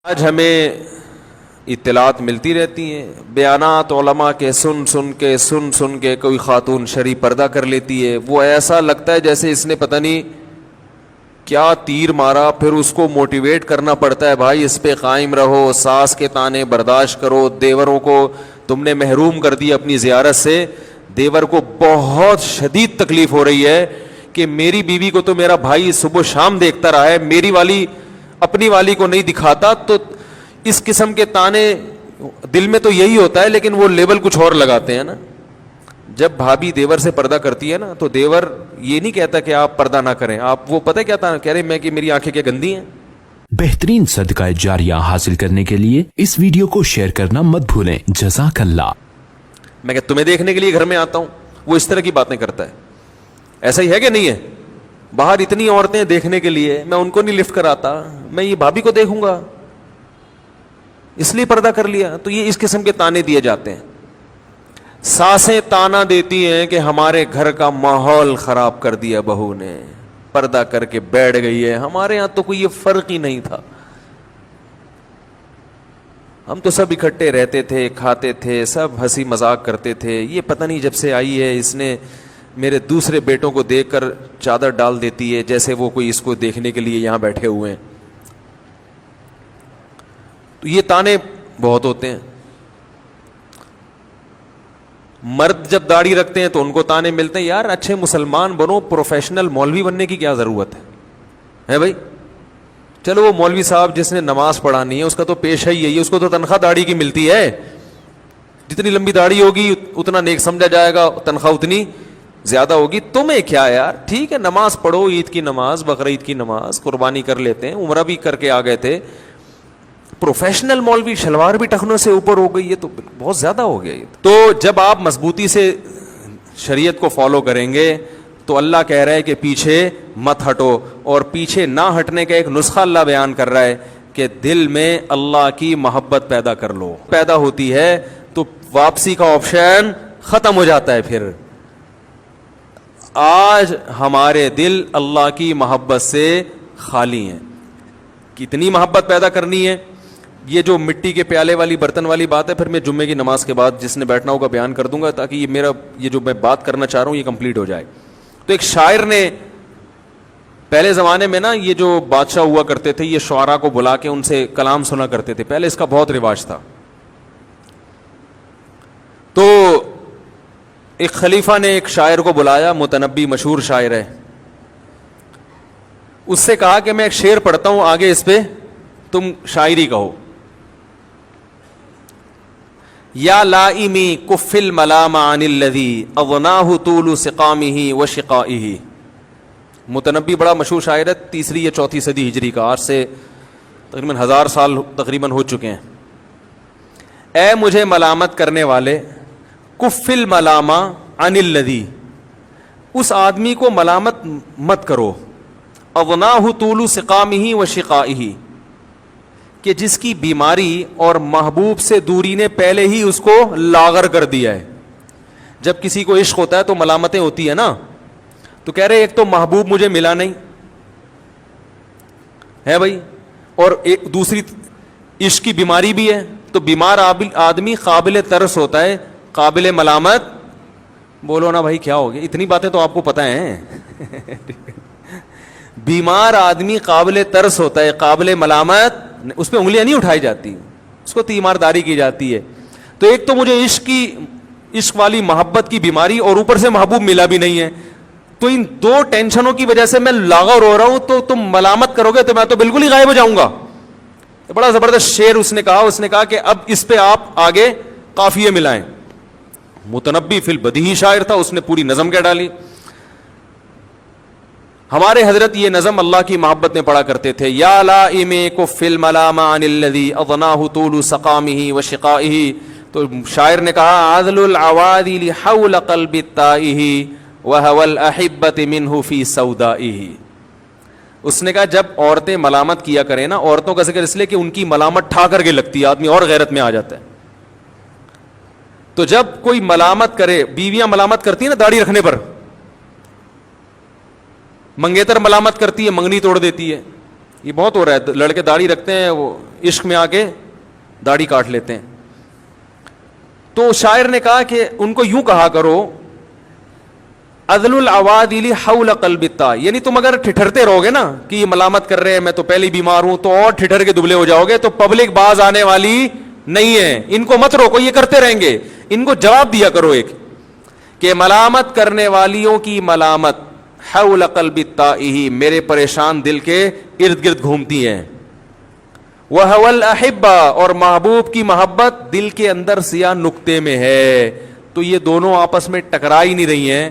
آج ہمیں اطلاعات ملتی رہتی ہیں، بیانات علماء کے سن سن کے کوئی خاتون شرعی پردہ کر لیتی ہے، وہ ایسا لگتا ہے جیسے اس نے پتہ نہیں کیا تیر مارا. پھر اس کو موٹیویٹ کرنا پڑتا ہے، بھائی اس پہ قائم رہو، ساس کے تانے برداشت کرو، دیوروں کو تم نے محروم کر دی اپنی زیارت سے. دیور کو بہت شدید تکلیف ہو رہی ہے کہ میری بیوی کو تو میرا بھائی صبح شام دیکھتا رہا ہے، میری والی اپنی والی کو نہیں دکھاتا. تو اس قسم کے تانے دل میں تو یہی ہوتا ہے، لیکن وہ لیبل کچھ اور لگاتے ہیں نا. جب بھابھی دیور سے پردہ کرتی ہے نا تو دیور یہ نہیں کہتا کہ آپ پردہ نہ کریں، آپ وہ پتہ کیا تھا کہہ رہے میں کہ میری آنکھیں کیا گندی ہیں. بہترین صدقہ جاریہ حاصل کرنے کے لیے اس ویڈیو کو شیئر کرنا مت بھولیں. جزاک اللہ. میں کہ تمہیں دیکھنے کے لیے گھر میں آتا ہوں، وہ اس طرح کی باتیں کرتا ہے. ایسا ہی ہے کہ نہیں ہے؟ باہر اتنی عورتیں دیکھنے کے لیے، میں ان کو نہیں لفٹ کراتا، میں یہ بھابھی کو دیکھوں گا اس لیے پردہ کر لیا. تو یہ اس قسم کے تانے دیے جاتے ہیں. ساسیں تانا دیتی ہیں کہ ہمارے گھر کا ماحول خراب کر دیا بہو نے، پردہ کر کے بیٹھ گئی ہے. ہمارے یہاں تو کوئی یہ فرق ہی نہیں تھا، ہم تو سب اکٹھے رہتے تھے، کھاتے تھے، سب ہنسی مذاق کرتے تھے. یہ پتہ نہیں جب سے آئی ہے اس نے میرے دوسرے بیٹوں کو دیکھ کر چادر ڈال دیتی ہے جیسے وہ کوئی اس کو دیکھنے کے لیے یہاں بیٹھے ہوئے ہیں. تو یہ تانے بہت ہوتے ہیں. مرد جب داڑھی رکھتے ہیں تو ان کو تانے ملتے ہیں، یار اچھے مسلمان بنو، پروفیشنل مولوی بننے کی کیا ضرورت ہے بھائی. چلو وہ مولوی صاحب جس نے نماز پڑھانی ہے اس کا تو پیشہ ہی یہی ہے، اس کو تو تنخواہ داڑھی کی ملتی ہے. جتنی لمبی داڑھی ہوگی اتنا نیک سمجھا جائے گا، تنخواہ اتنی زیادہ ہوگی. تمہیں کیا یار، ٹھیک ہے نماز پڑھو، عید کی نماز، بقرعید کی نماز، قربانی کر لیتے ہیں، عمرہ بھی کر کے آ گئے تھے. پروفیشنل مولوی شلوار بھی ٹخنوں سے اوپر ہو گئی، یہ تو بہت زیادہ ہو گیا. تو جب آپ مضبوطی سے شریعت کو فالو کریں گے تو اللہ کہہ رہا ہے کہ پیچھے مت ہٹو. اور پیچھے نہ ہٹنے کا ایک نسخہ اللہ بیان کر رہا ہے کہ دل میں اللہ کی محبت پیدا کر لو. پیدا ہوتی ہے تو واپسی کا آپشن ختم ہو جاتا ہے. پھر آج ہمارے دل اللہ کی محبت سے خالی ہیں. کتنی محبت پیدا کرنی ہے؟ یہ جو مٹی کے پیالے والی برتن والی بات ہے، پھر میں جمعے کی نماز کے بعد جس نے بیٹھنا ہوگا بیان کر دوں گا تاکہ یہ جو میں بات کرنا چاہ رہا ہوں یہ کمپلیٹ ہو جائے. تو ایک شاعر نے پہلے زمانے میں نا، یہ جو بادشاہ ہوا کرتے تھے یہ شعراء کو بلا کے ان سے کلام سنا کرتے تھے، پہلے اس کا بہت رواج تھا. تو ایک خلیفہ نے ایک شاعر کو بلایا، متنبی مشہور شاعر ہے، اس سے کہا کہ میں ایک شعر پڑھتا ہوں، آگے اس پہ تم شاعری کہو. یا لائمی کف الملام عن الذی اغناہ طول سقامہ وشقائہ. متنبی بڑا مشہور شاعر ہے، 3 یا 4 صدی ہجری کا، آج سے تقریباً 1000 سال تقریباً ہو چکے ہیں. اے مجھے ملامت کرنے والے، کف الملام عن الذی، اس آدمی کو ملامت مت کرو، اغناہ طول سقامہ وشقائہ، کہ جس کی بیماری اور محبوب سے دوری نے پہلے ہی اس کو لاغر کر دیا ہے. جب کسی کو عشق ہوتا ہے تو ملامتیں ہوتی ہے نا، تو کہہ رہے ایک تو محبوب مجھے ملا نہیں ہے بھائی، اور ایک دوسری عشق کی بیماری بھی ہے. تو بیمار آدمی قابل ترس ہوتا ہے، قابل ملامت. بولو نا بھائی کیا ہو گیا، اتنی باتیں تو آپ کو پتہ ہیں. بیمار آدمی قابل ترس ہوتا ہے، قابل ملامت، اس پہ انگلیاں نہیں اٹھائی جاتی، اس کو تیمارداری کی جاتی ہے. تو ایک تو مجھے عشق والی محبت کی بیماری، اور اوپر سے محبوب ملا بھی نہیں ہے. تو ان 2 ٹینشنوں کی وجہ سے میں لاغر ہو رہا ہوں، تو تم ملامت کرو گے تو میں تو بالکل ہی غائب ہو جاؤں گا. بڑا زبردست شعر اس نے کہا کہ اب اس پہ آپ آگے قافیے ملائیں. متنبی فی البدیہی شاعر تھا، اس نے پوری نظم کہہ ڈالی. ہمارے حضرت یہ نظم اللہ کی محبت میں پڑھا کرتے تھے. یا لائم کف الملام عن الذی اغناہ طول سقامہ وشقائہ. تو شاعر نے کہا عذل العوادل حول قلب التائہ وہوى الاحبۃ منہ فی سودائہ. اس نے کہا جب عورتیں ملامت کیا کریں نا، عورتوں کا ذکر اس لیے کہ ان کی ملامت ٹھا کر کے لگتی ہے، آدمی اور غیرت میں آ جاتا ہے. تو جب کوئی ملامت کرے، بیویاں ملامت کرتی ہیں نا داڑھی رکھنے پر، منگیتر ملامت کرتی ہے، منگنی توڑ دیتی ہے. یہ بہت ہو رہا ہے, لڑکے داڑھی رکھتے ہیں, وہ عشق میں آ کے داڑھی کاٹ لیتے ہیں. تو شاعر نے کہا کہ ان کو یوں کہا کرو, عدل العوادل حول قلب الطا, یعنی تم اگر ٹھٹھرتے رہو گے نا کہ یہ ملامت کر رہے ہیں, میں تو پہلے بیمار ہوں, تو اور ٹھٹھر کے دبلے ہو جاؤ گے, تو پبلک باز آنے والی نہیں ہے. ان کو مت روکو, یہ کرتے رہیں گے. ان کو جواب دیا کرو ایک کہ ملامت کرنے والیوں کی ملامت حول قلب الطائہ, میرے پریشان دل کے ارد گرد گھومتی ہیں. وَهَوَ الْأَحِبَّةُ, اور محبوب کی محبت دل کے اندر سیاہ نقطے میں ہے. تو یہ دونوں آپس میں ٹکرا ہی نہیں رہی ہیں.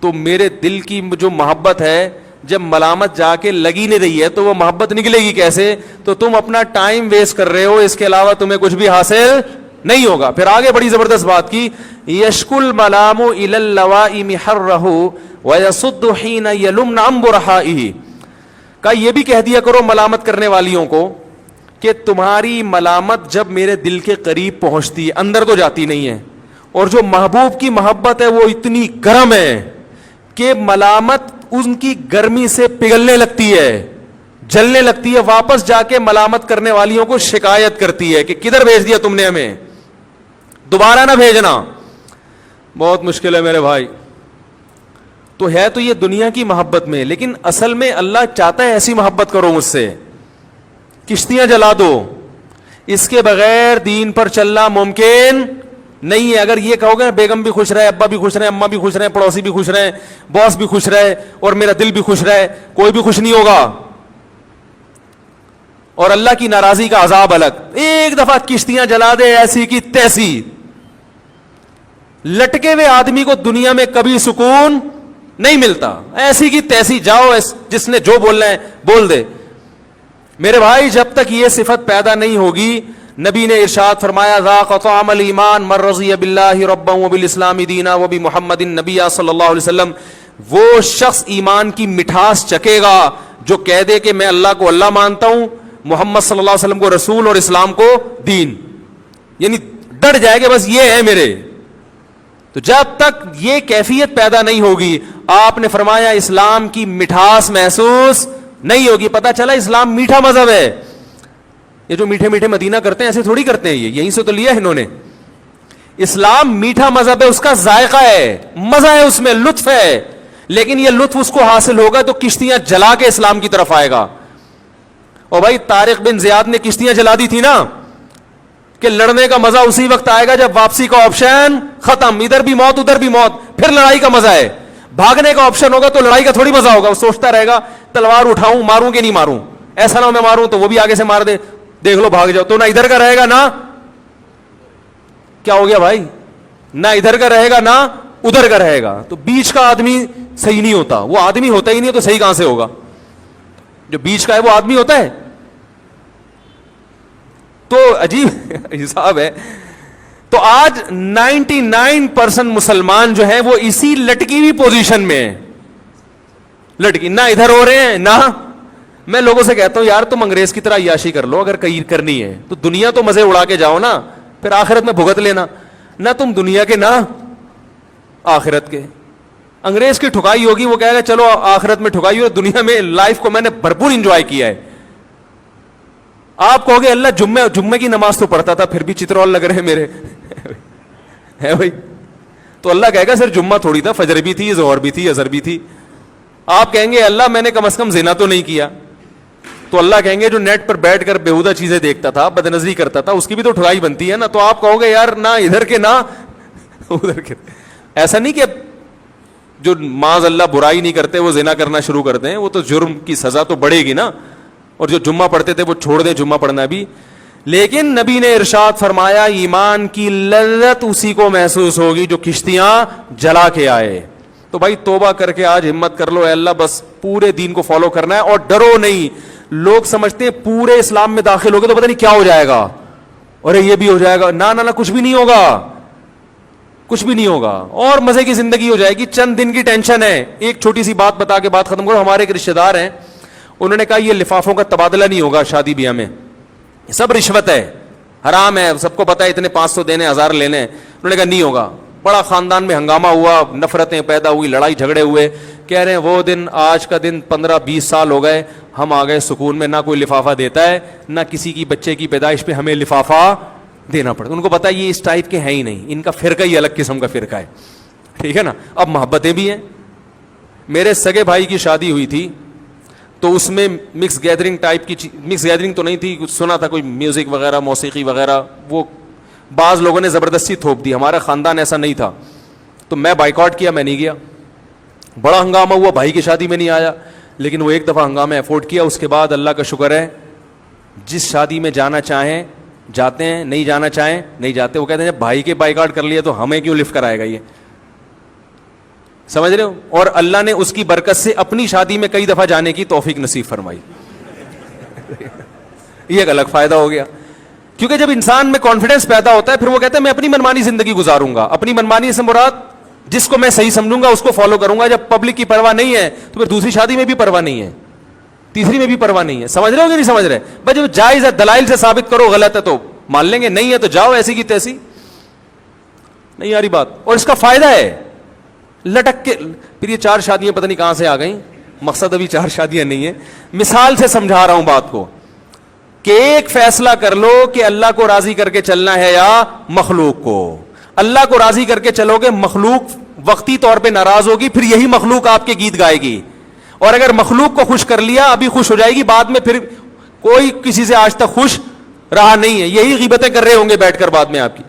تو میرے دل کی جو محبت ہے جب ملامت جا کے لگی نہیں رہی ہے تو وہ محبت نکلے گی کیسے؟ تو تم اپنا ٹائم ویسٹ کر رہے ہو, اس کے علاوہ تمہیں کچھ بھی حاصل نہیں ہوگا. پھر آگے بڑی زبردست بات کی, یشکو الملام الی اللوائم حرہ ویصد حین یلمن عن برحائہ, کا یہ بھی کہہ دیا کرو ملامت کرنے والیوں کو کہ تمہاری ملامت جب میرے دل کے قریب پہنچتی ہے, اندر تو جاتی نہیں ہے, اور جو محبوب کی محبت ہے وہ اتنی گرم ہے کہ ملامت ان کی گرمی سے پگھلنے لگتی ہے, جلنے لگتی ہے, واپس جا کے ملامت کرنے والیوں کو شکایت کرتی ہے کہ کدھر بھیج دیا تم نے ہمیں, دوبارہ نہ بھیجنا. بہت مشکل ہے میرے بھائی. تو ہے تو یہ دنیا کی محبت میں, لیکن اصل میں اللہ چاہتا ہے ایسی محبت کرو مجھ سے, کشتیاں جلا دو, اس کے بغیر دین پر چلنا ممکن نہیں ہے. اگر یہ کہو گے بیگم بھی خوش رہے, ابا بھی خوش رہے, اماں بھی خوش رہے, پڑوسی بھی خوش رہے, باس بھی خوش رہے, اور میرا دل بھی خوش رہے, کوئی بھی خوش نہیں ہوگا, اور اللہ کی ناراضی کا عذاب الگ. ایک دفعہ کشتیاں جلا دے ایسی کی تیسی, لٹکے ہوئے آدمی کو دنیا میں کبھی سکون نہیں ملتا. ایسی کی تیسی جاؤ, جس نے جو بولنا ہے بول دے. میرے بھائی جب تک یہ صفت پیدا نہیں ہوگی, نبی نے ارشاد فرمایا ذاق طعم الایمان من رضی باللہ ربا وبالاسلام دینا وبمحمد النبی صلی اللہ علیہ وسلم, وہ شخص ایمان کی مٹھاس چکے گا جو کہہ دے کہ میں اللہ کو اللہ مانتا ہوں, محمد صلی اللہ علیہ وسلم کو رسول اور اسلام کو دین, یعنی ڈر جائے گا بس یہ ہے میرے. تو جب تک یہ کیفیت پیدا نہیں ہوگی, آپ نے فرمایا اسلام کی مٹھاس محسوس نہیں ہوگی. پتہ چلا اسلام میٹھا مذہب ہے. یہ جو میٹھے میٹھے مدینہ کرتے ہیں ایسے تھوڑی کرتے ہیں, یہ یہیں سے تو لیا ہے انہوں نے. اسلام میٹھا مذہب ہے, اس کا ذائقہ ہے, مزہ ہے اس میں, لطف ہے, لیکن یہ لطف اس کو حاصل ہوگا تو کشتیاں جلا کے اسلام کی طرف آئے گا. اور بھائی طارق بن زیاد نے کشتیاں جلا دی تھی نا, کہ لڑنے کا مزہ اسی وقت آئے گا جب واپسی کا آپشن ختم, ادھر بھی موت ادھر بھی موت, پھر لڑائی کا مزہ ہے. بھاگنے کا آپشن ہوگا تو لڑائی کا تھوڑی مزہ ہوگا, وہ سوچتا رہے گا تلوار اٹھاؤں ماروں کہ نہیں ماروں, ایسا نہ ہو میں ماروں تو وہ بھی آگے سے مار دے, دیکھ لو بھاگ جاؤ. تو نہ ادھر کا رہے گا نہ کیا ہو گیا بھائی, نہ ادھر کا رہے گا نہ ادھر کا رہے گا. تو بیچ کا آدمی صحیح نہیں ہوتا, وہ آدمی ہوتا ہی نہیں, تو صحیح کہاں سے ہوگا؟ جو بیچ کا ہے وہ آدمی ہوتا ہے. تو عجیب حساب ہے. تو آج 99% مسلمان جو ہے وہ اسی لٹکی ہوئی پوزیشن میں ہے, لٹکی, نہ ادھر ہو رہے ہیں نہ. میں لوگوں سے کہتا ہوں یار تم انگریز کی طرح عیاشی کر لو, اگر کہیں کرنی ہے تو دنیا تو مزے اڑا کے جاؤ نا, پھر آخرت میں بھگت لینا. نہ تم دنیا کے نہ آخرت کے. انگریز کی ٹھکائی ہوگی, وہ کہے گا چلو آخرت میں ٹھکائی ہو, دنیا میں لائف کو میں نے بھرپور انجوائے کیا ہے. آپ کہو گے اللہ جمعے کی نماز تو پڑھتا تھا, پھر بھی چترول لگ رہے ہیں میرے ہے بھائی. تو اللہ کہے گا سر جمعہ تھوڑی تھا, فجر بھی تھی, ظہر بھی تھی, عصر بھی تھی. آپ کہیں گے اللہ میں نے کم از کم زنا تو نہیں کیا. تو اللہ کہیں گے جو نیٹ پر بیٹھ کر بےہودہ چیزیں دیکھتا تھا, بدنظری کرتا تھا, اس کی بھی تو ٹھگائی بنتی ہے نا. تو آپ کہو گے یار نہ ادھر کے نہ ادھر کے. ایسا نہیں کہ جو معاذ اللہ برائی نہیں کرتے وہ زنا کرنا شروع کرتے ہیں, وہ تو جرم کی سزا تو بڑھے گی نا. اور جو جمعہ پڑھتے تھے وہ چھوڑ دیں جمعہ پڑھنا بھی. لیکن نبی نے ارشاد فرمایا ایمان کی لذت اسی کو محسوس ہوگی جو کشتیاں جلا کے آئے. تو بھائی توبہ کر کے آج ہمت کر لو, اے اللہ بس پورے دین کو فالو کرنا ہے, اور ڈرو نہیں. لوگ سمجھتے ہیں پورے اسلام میں داخل ہو گئے تو پتہ نہیں کیا ہو جائے گا, اور یہ بھی ہو جائے گا. نہ کچھ بھی نہیں ہوگا, کچھ بھی نہیں ہوگا, اور مزے کی زندگی ہو جائے گی. چند دن کی ٹینشن ہے. ایک چھوٹی سی بات بتا کے بات ختم کرو. ہمارے ایک رشتے دار ہیں, انہوں نے کہا یہ لفافوں کا تبادلہ نہیں ہوگا شادی بیاہ میں, سب رشوت ہے, حرام ہے, سب کو پتا ہے, اتنے 500 دینے 1000 لینے. انہوں نے کہا نہیں ہوگا. بڑا خاندان میں ہنگامہ ہوا, نفرتیں پیدا ہوئی, لڑائی جھگڑے ہوئے. کہہ رہے ہیں وہ دن آج کا دن 15-20 سال ہو گئے, ہم آ گئے سکون میں, نہ کوئی لفافہ دیتا ہے, نہ کسی کی بچے کی پیدائش پہ ہمیں لفافہ دینا پڑتا. ان کو پتا یہ اس ٹائپ کے ہیں ہی نہیں, ان کا فرقہ ہی الگ قسم کا فرقہ ہے, ٹھیک ہے نا. اب محبتیں بھی ہیں. میرے سگے بھائی کی شادی ہوئی تھی تو اس میں مکس گیدرنگ ٹائپ کی, مکس گیدرنگ تو نہیں تھی, سنا تھا کوئی میوزک وغیرہ موسیقی وغیرہ, وہ بعض لوگوں نے زبردستی تھوپ دی. ہمارا خاندان ایسا نہیں تھا تو میں بائیکاٹ کیا, میں نہیں گیا. بڑا ہنگامہ ہوا, بھائی کی شادی میں نہیں آیا, لیکن وہ ایک دفعہ ہنگامہ افورڈ کیا. اس کے بعد اللہ کا شکر ہے جس شادی میں جانا چاہیں جاتے ہیں, نہیں جانا چاہیں نہیں جاتے. وہ کہتے ہیں جب بھائی کے بائیکاٹ کر لیا تو ہمیں کیوں لفٹ کرائے گا, یہ سمجھ رہے ہو. اور اللہ نے اس کی برکت سے اپنی شادی میں کئی دفعہ جانے کی توفیق نصیب فرمائی. یہ ایک الگ فائدہ ہو گیا, کیونکہ جب انسان میں کانفیڈنس پیدا ہوتا ہے پھر وہ کہتا ہے میں اپنی منمانی زندگی گزاروں گا. اپنی منمانی سے مراد جس کو میں صحیح سمجھوں گا اس کو فالو کروں گا. جب پبلک کی پرواہ نہیں ہے تو پھر دوسری شادی میں بھی پرواہ نہیں ہے, تیسری میں بھی پرواہ نہیں ہے. سمجھ رہے ہو کہ نہیں سمجھ رہے؟ بس جب جائز ہے دلائل سے ثابت کرو, غلط ہے تو مان لیں گے, نہیں ہے تو جاؤ ایسی کی تیسی. نہیں آ رہی بات. اور اس کا فائدہ ہے لٹک کے. پھر یہ 4 شادیاں پتہ نہیں کہاں سے آ گئیں, مقصد ابھی 4 شادیاں نہیں ہیں, مثال سے سمجھا رہا ہوں بات کو, کہ ایک فیصلہ کر لو کہ اللہ کو راضی کر کے چلنا ہے یا مخلوق کو. اللہ کو راضی کر کے چلو گے, مخلوق وقتی طور پہ ناراض ہوگی, پھر یہی مخلوق آپ کے گیت گائے گی. اور اگر مخلوق کو خوش کر لیا ابھی خوش ہو جائے گی, بعد میں پھر کوئی کسی سے آج تک خوش رہا نہیں ہے. یہی غیبتیں کر رہے ہوں گے بیٹھ کر بعد میں آپ کی.